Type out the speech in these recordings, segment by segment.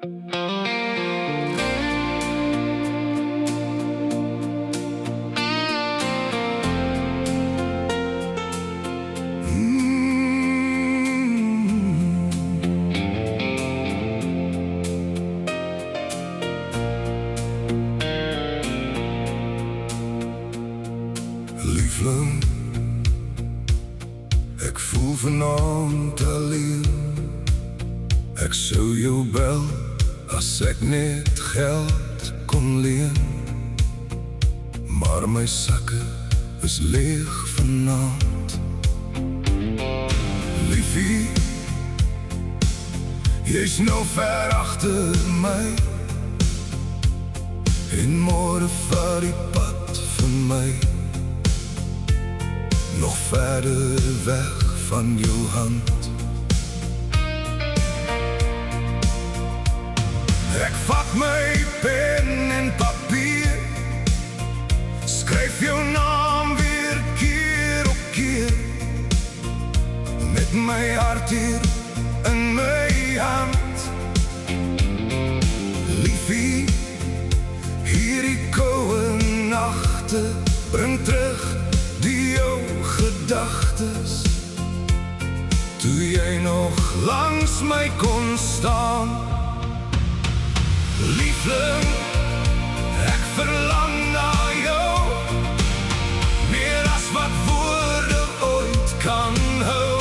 Liefling, ek voel vanaand alleen. Ek sou jou bel as ek net geld kon leen, maar my sakke is leeg vanaand. Liefie, jy's nou ver agter my, en môre vat die pad vir my nog verder weg van jou hand. Ek vat my pen en papier, skryf jou naam weer keer op keer, met my hart hier in my hand. Liefie, hierdie koue nagte bring terug die jou gedagtes, toe jy nog langs my kon staan. Liefling, ek verlang na jou, meer as wat woorde ooit kan hou.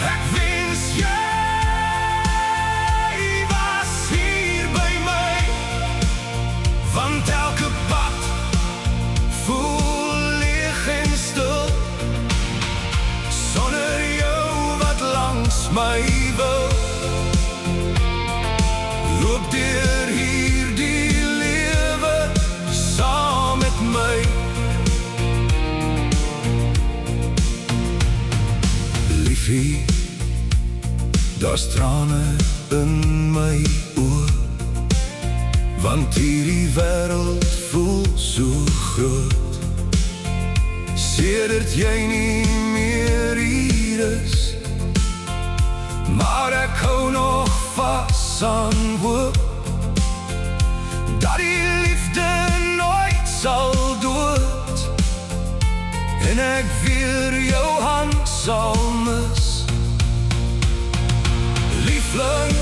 Ek wens jy was hier by my, want elke pad voel leeg en stil, sonder jou wat langs my wil. Loop deur hierdie lewe saam met my. Liefie, daar's trane in my oor, want hierdie wêreld voel so groot, sedert jy nie meer hier is, maar ek hou nog vas aan hoop, dat die liefde nooit sal dood, en ek weer jou hand sal mis. Liefling,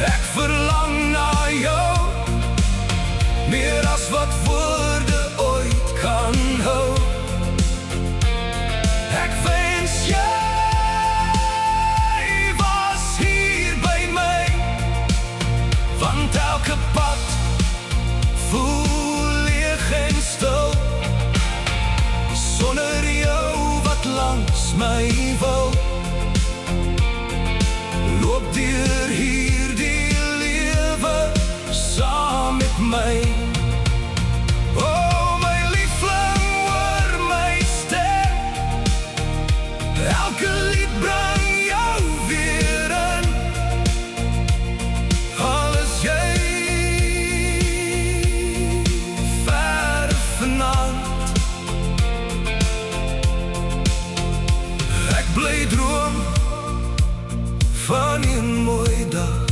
ek verlang na jou, meer as wat woorde ooit kan hou. Ek wens jy elke pad voel leeg en stil, sonder jou wat langs my wil. Loop deur hierdie lewe saam met my. Oh, my liefling, hoor my stem, elke lied bring jou weer in. Bly droom van 'n mooi dag,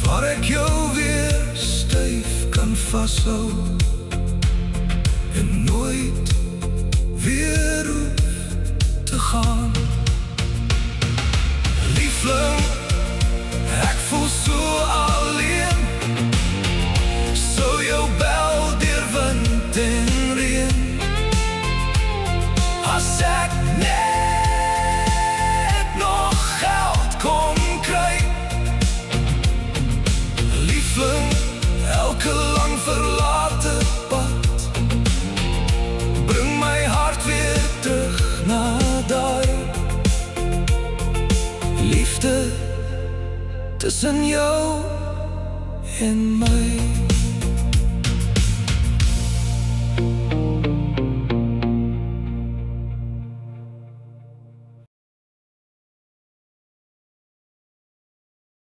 waar ek jou weer styf kan vashou, en nooit weer hoef te gaan. Liefling, ek voel so alleen, sou jou bel deur wind en reën, as ek net nog geld kon kry. Liefling, elke lang verlate pad bring my hart weer terug na daai liefde tussen jou en my.